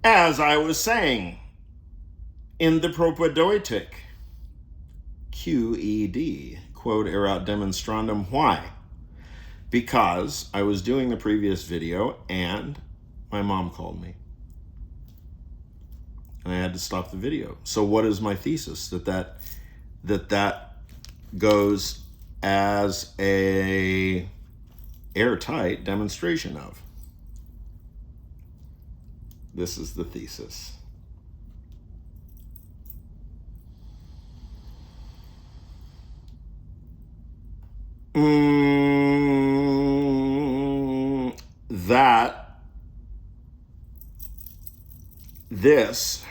As I was saying, in the Propaedeutic, QED, quod erat demonstrandum. Why? Because I was doing the previous video and my mom called me. And I had to stop the video. So what is my thesis? That goes as a airtight demonstration of. This is the thesis. That this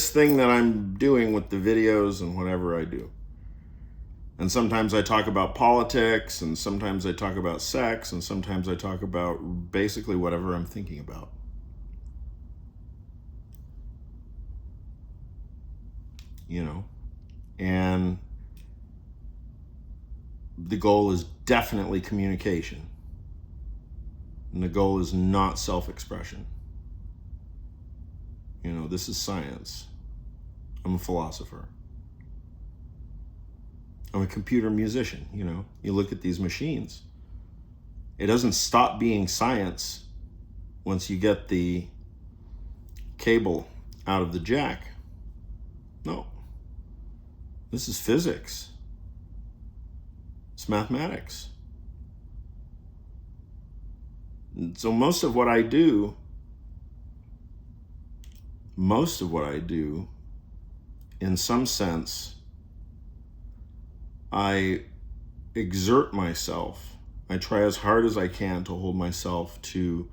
thing that I'm doing with the videos and whatever I do. And sometimes I talk about politics, and sometimes I talk about sex, and sometimes I talk about basically whatever I'm thinking about. You know, and the goal is definitely communication. And the goal is not self-expression. You know, this is science. I'm a philosopher. I'm a computer musician, you know. You look at these machines. It doesn't stop being science once you get the cable out of the jack. No. This is physics. It's mathematics. And so most of what I do, in some sense, I exert myself. I try as hard as I can to hold myself to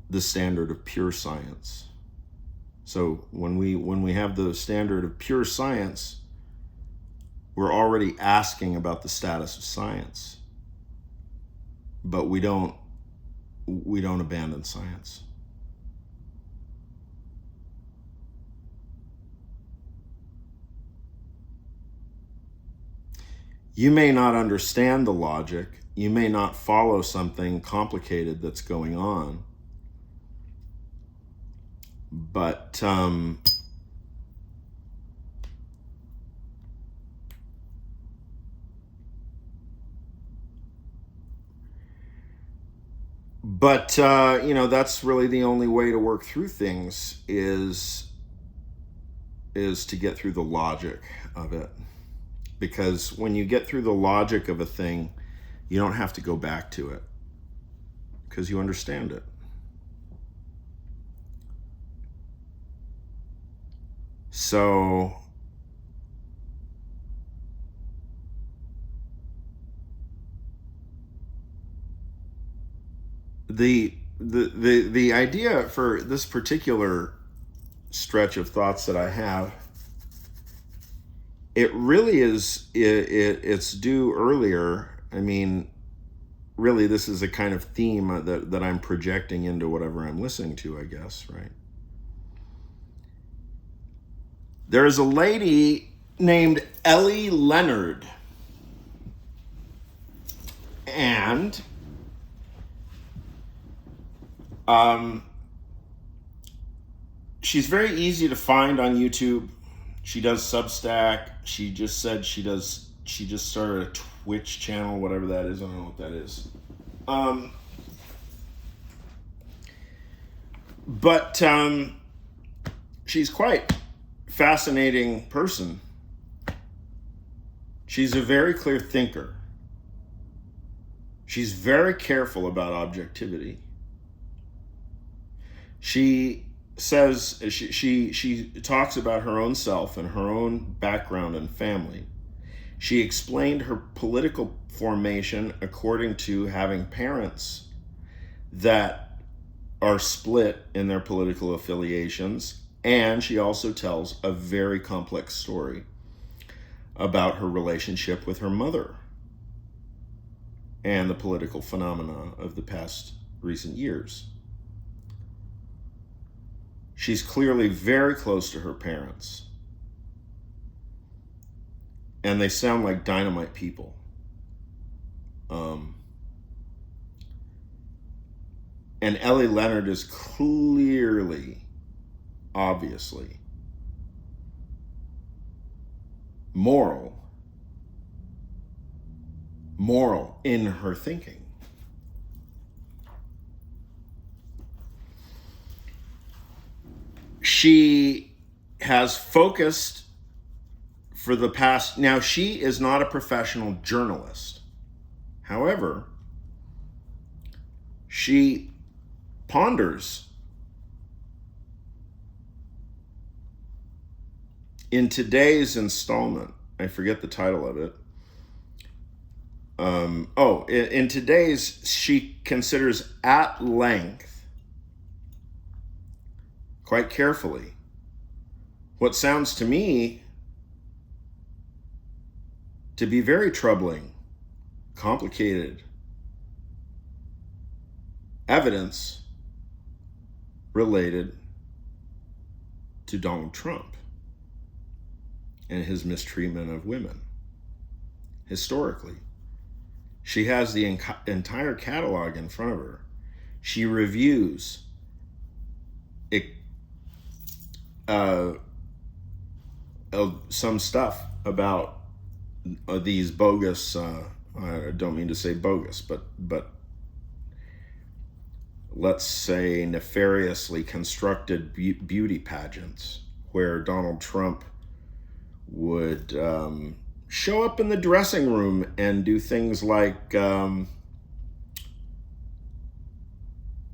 the standard of pure science. So when we have the standard of pure science, we're already asking about the status of science. But we don't abandon science. You may not understand the logic. You may not follow something complicated that's going on. But you know, that's really the only way to work through things is to get through the logic of it. Because when you get through the logic of a thing, you don't have to go back to it because you understand it. So the idea for this particular stretch of thoughts that I have, it really is, it's due earlier. I mean, really, this is a kind of theme that I'm projecting into whatever I'm listening to, I guess, right? There's a lady named Ellie Leonard. And she's very easy to find on YouTube. She does Substack. She just said she just started a Twitch channel, whatever that is. I don't know what that is. But she's quite fascinating person. She's a very clear thinker. She's very careful about objectivity. She says, she talks about her own self and her own background and family. She explained her political formation according to having parents that are split in their political affiliations. And she also tells a very complex story about her relationship with her mother and the political phenomena of the past recent years. She's clearly very close to her parents. And they sound like dynamite people. And Ellie Leonard is clearly, obviously, moral in her thinking. She has focused for the past, now she is not a professional journalist. However, she ponders in today's installment, I forget the title of it. In today's, she considers at length, quite carefully, what sounds to me to be very troubling, complicated evidence related to Donald Trump and his mistreatment of women historically. She has the entire catalog in front of her. She reviews some stuff about these bogus, I don't mean to say bogus, but let's say nefariously constructed beauty pageants where Donald Trump would show up in the dressing room and do things like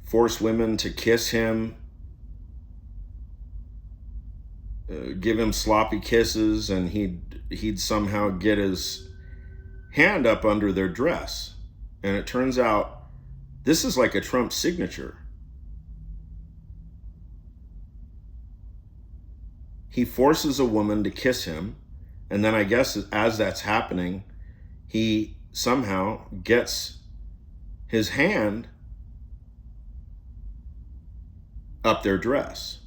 force women to kiss him, give him sloppy kisses, and he'd somehow get his hand up under their dress. And it turns out this is like a Trump signature. He forces a woman to kiss him, and then I guess as that's happening, he somehow gets his hand up their dress.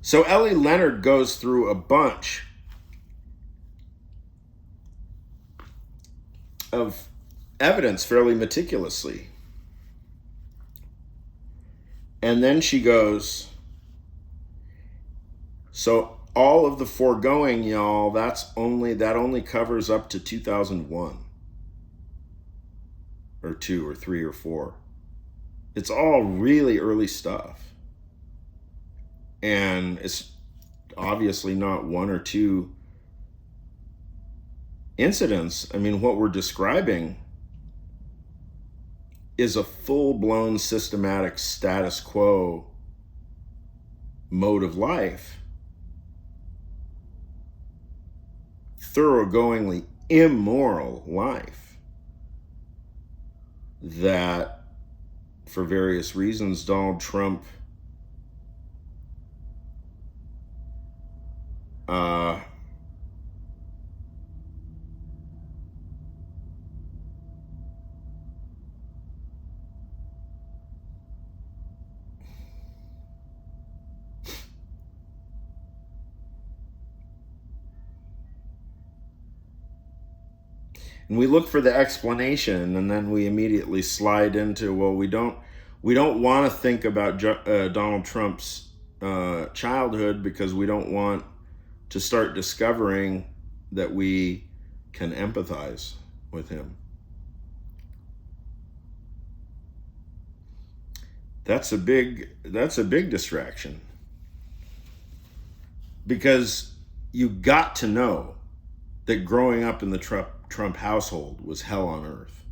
So Ellie Leonard goes through a bunch of evidence fairly meticulously. And then she goes, so all of the foregoing, y'all, that only covers up to 2001 or 2 or 3 or 4. It's all really early stuff. And it's obviously not 1 or 2 incidents. I mean, what we're describing is a full-blown systematic status quo mode of life, thoroughgoingly immoral life that, for various reasons, Donald Trump and we look for the explanation, and then we immediately slide into, well, we don't want to think about Donald Trump's childhood because we don't want to start discovering that we can empathize with him. That's a big distraction, because you got to know that growing up in the Trump household was hell on earth.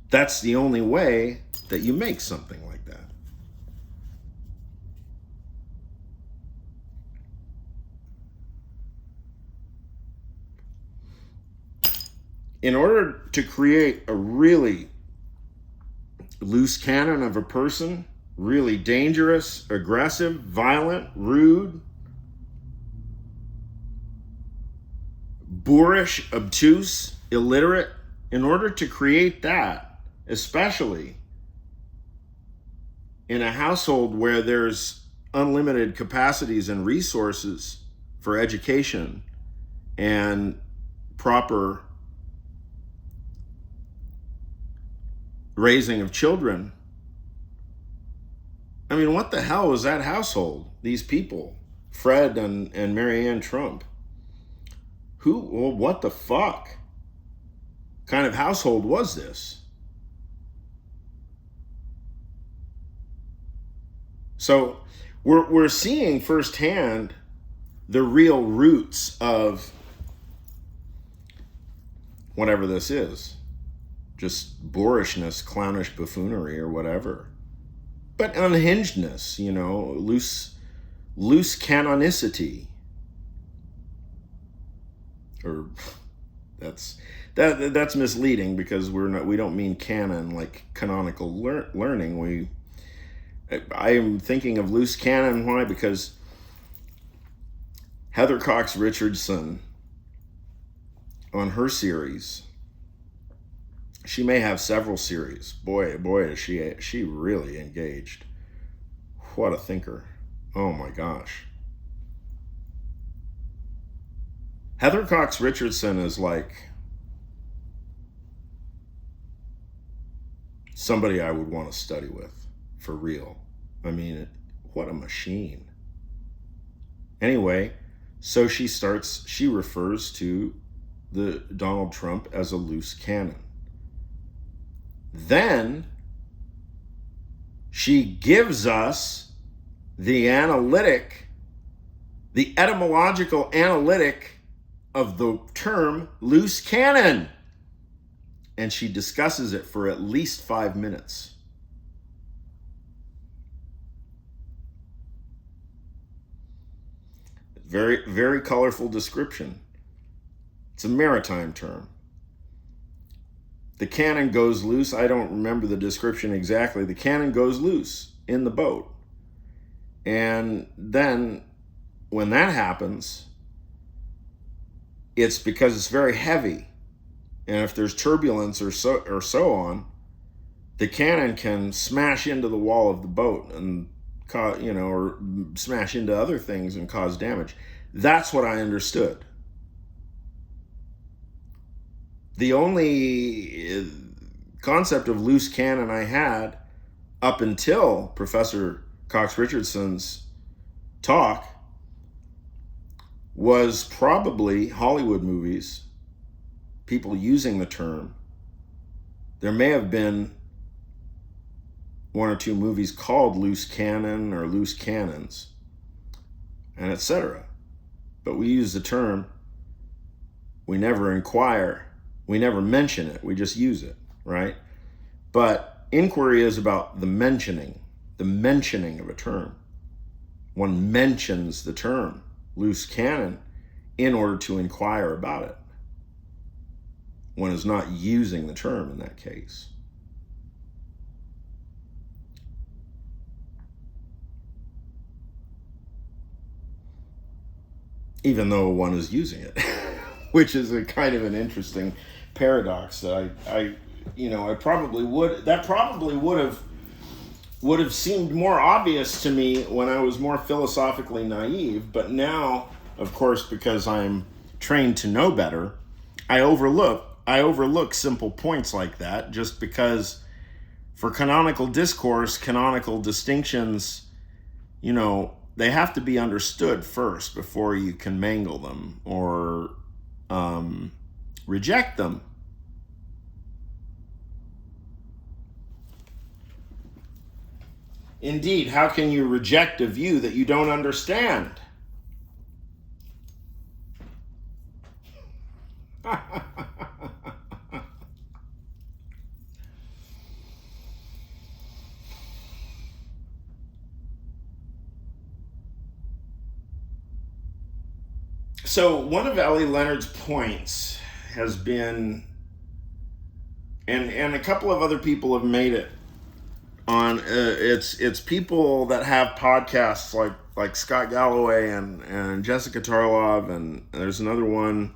That's the only way that you make something like that. In order to create a really loose cannon of a person, really dangerous, aggressive, violent, rude, boorish, obtuse, illiterate, in order to create that, especially in a household where there's unlimited capacities and resources for education and proper raising of children. I mean, what the hell was that household? These people, Fred and Marianne Trump. Well, what the fuck kind of household was this? So we're seeing firsthand the real roots of whatever this is. Just boorishness, clownish buffoonery, or whatever. But unhingedness, loose canonicity. Or that's misleading, because we don't mean canon like canonical learning. I am thinking of loose canon. Why? Because Heather Cox Richardson, on her series, she may have several series. Boy, is she really engaged. What a thinker. Oh my gosh. Heather Cox Richardson is like somebody I would want to study with, for real. I mean, what a machine. Anyway, so she refers to the Donald Trump as a loose cannon. Then she gives us the etymological analytic of the term loose cannon. And she discusses it for at least 5 minutes. Very, very colorful description. It's a maritime term. The cannon goes loose. I don't remember the description exactly. The cannon goes loose in the boat. And then when that happens, it's because it's very heavy. And if there's turbulence or so on, the cannon can smash into the wall of the boat and or smash into other things and cause damage. That's what I understood. The only concept of loose cannon I had up until Professor Cox Richardson's talk was probably Hollywood movies, people using the term. There may have been 1 or 2 movies called Loose Cannon or Loose Cannons, and etc. But we use the term. We never inquire. We never mention it. We just use it, right? But inquiry is about the mentioning of a term. One mentions the term loose cannon in order to inquire about it. One is not using the term in that case. Even though one is using it, which is a kind of an interesting paradox that I probably would have seemed more obvious to me when I was more philosophically naive, but now, of course, because I'm trained to know better, I overlook simple points like that, just because for canonical discourse, canonical distinctions, they have to be understood first before you can mangle them or reject them. Indeed, how can you reject a view that you don't understand? So one of Ellie Leonard's points has been, and a couple of other people have made it on, it's people that have podcasts like Scott Galloway and Jessica Tarlov, and there's another one,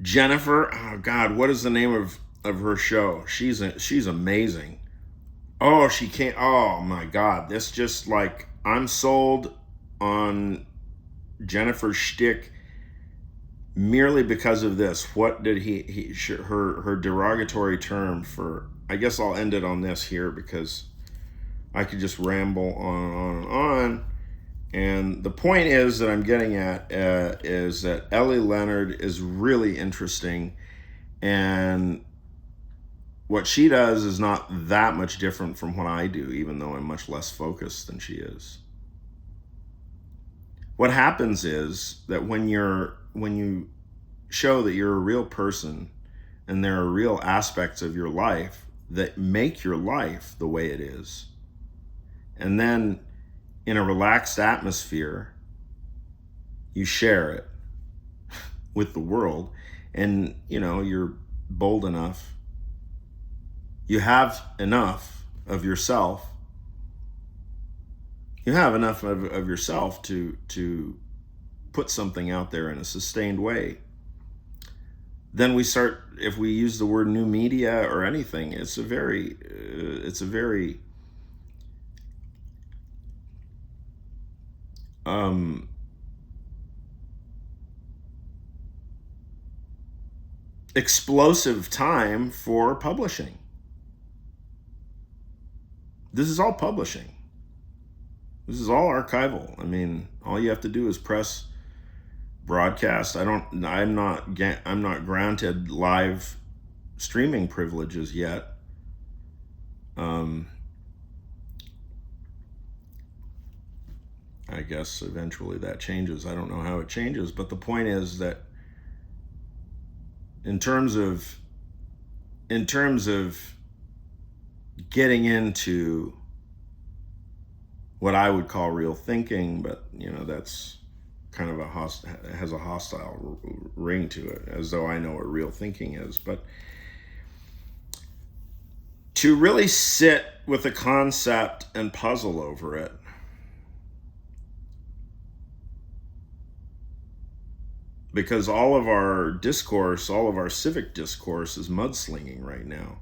Jennifer. Oh God, what is the name of her show? She's amazing. Oh, she can't. Oh my God, this just I'm sold on Jennifer's shtick merely because of this. What did her derogatory term for, I guess I'll end it on this here because I could just ramble on and on and on. And the point is that I'm getting at is that Ellie Leonard is really interesting, and what she does is not that much different from what I do, even though I'm much less focused than she is. What happens is that when you show that you're a real person and there are real aspects of your life that make your life the way it is, and then in a relaxed atmosphere, you share it with the world, and you're bold enough, you have enough of yourself, to put something out there in a sustained way. Then we start, if we use the word new media or anything, it's a very explosive time for publishing. This is all publishing. This is all archival. I mean, all you have to do is press broadcast. I'm not granted live streaming privileges yet. I guess eventually that changes. I don't know how it changes, but the point is that in terms of getting into what I would call real thinking, but that's kind of has a hostile ring to it, as though I know what real thinking is. But to really sit with a concept and puzzle over it, because all of our discourse, all of our civic discourse is mudslinging right now,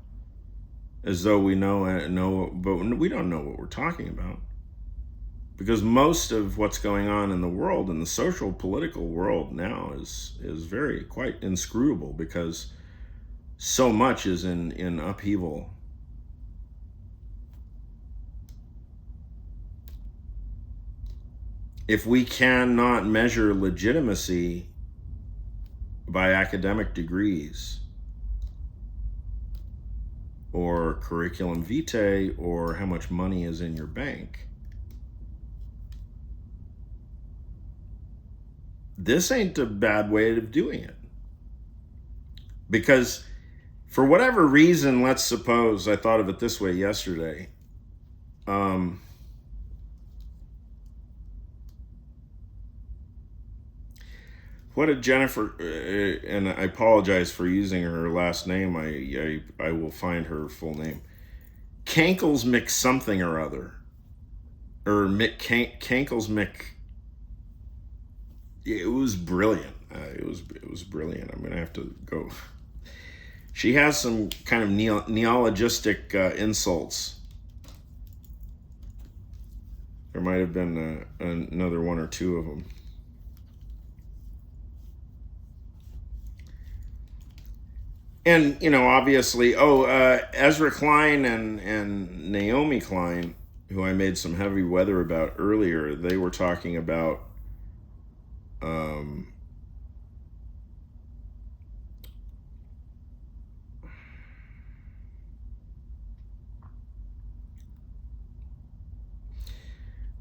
as though we know, but we don't know what we're talking about. Because most of what's going on in the world, in the social political world now, is quite inscrutable, because so much is in upheaval. If we cannot measure legitimacy by academic degrees or curriculum vitae or how much money is in your bank, this ain't a bad way of doing it. Because for whatever reason, let's suppose, I thought of it this way yesterday. What did Jennifer, and I apologize for using her last name, I will find her full name. Kankles Mc something or other. Or Kankles Mc. It was brilliant. It was brilliant. I'm going to have to go. She has some kind of neologistic insults. There might have been another one or two of them. And, obviously, Ezra Klein and Naomi Klein, who I made some heavy weather about earlier, they were talking about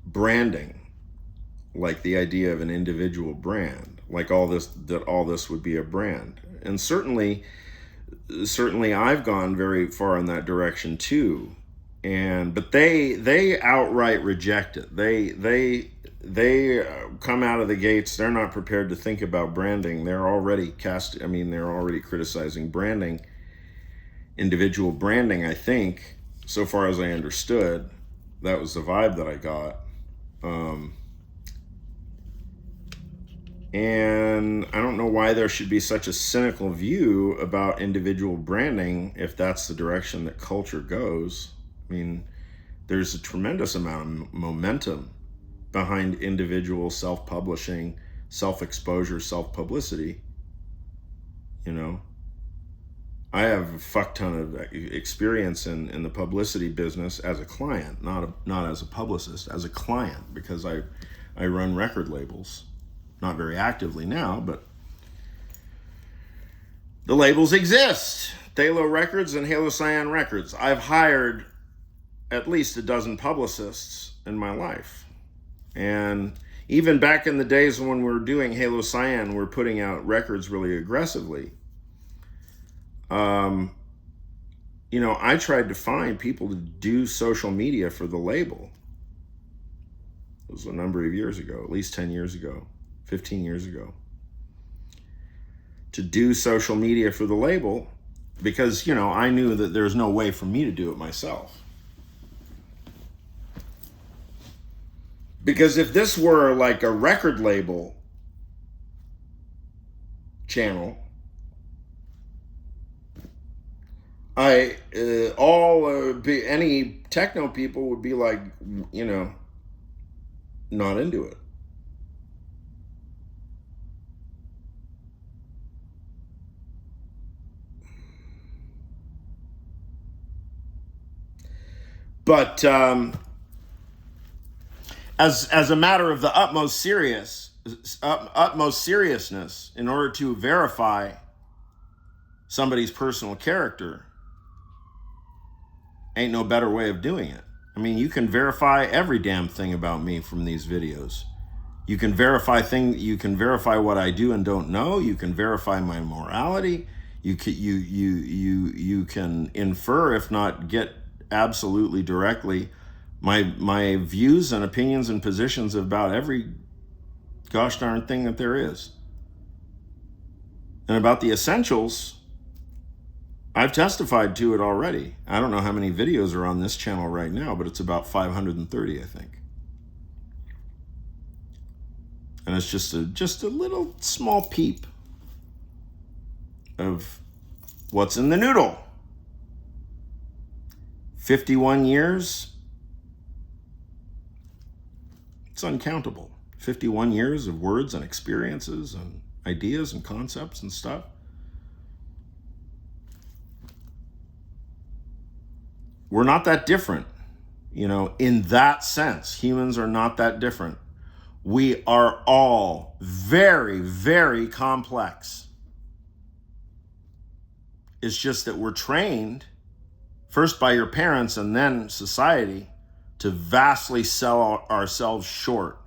branding, like the idea of an individual brand, like all this would be a brand. And certainly I've gone very far in that direction too. But they outright reject it. They come out of the gates. They're not prepared to think about branding. They're already criticizing branding, individual branding. I think, so far as I understood, that was the vibe that I got. And I don't know why there should be such a cynical view about individual branding if that's the direction that culture goes. I mean, there's a tremendous amount of momentum behind individual self-publishing, self-exposure, self-publicity. You know, I have a fuck ton of experience in the publicity business as a client, not as a publicist, as a client, because I run record labels, not very actively now, but the labels exist. Thalo Records and Halo Cyan Records. I've hired at least a dozen publicists in my life. And even back in the days when we were doing Halo Cyan, we're putting out records really aggressively. You know, I tried to find people to do social media for the label. It was a number of years ago, at least 10 years ago, 15 years ago. To do social media for the label because, you know, I knew that there's no way for me to do it myself. Because if this were like a record label channel, any techno people would be like, you know, not into it. But as a matter of the utmost seriousness, in order to verify somebody's personal character, ain't no better way of doing it. I mean, you can verify every damn thing about me from these videos. You can verify what I do and don't know. You can verify my morality. You can infer, if not get absolutely directly, my views and opinions and positions about every gosh darn thing that there is. And about the essentials, I've testified to it already. I don't know how many videos are on this channel right now, but it's about 530, I think. And it's just a little small peep of what's in the noodle. 51 years, it's uncountable. 51 years of words and experiences and ideas and concepts and stuff. We're not that different, you know, in that sense. Humans are not that different. We are all very, very complex. It's just that we're trained, first by your parents and then society, to vastly sell ourselves short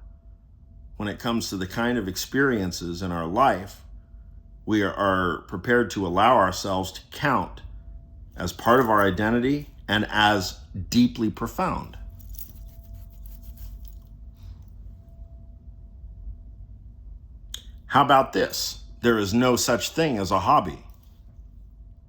when it comes to the kind of experiences in our life we are prepared to allow ourselves to count as part of our identity and as deeply profound. How about this? There is no such thing as a hobby.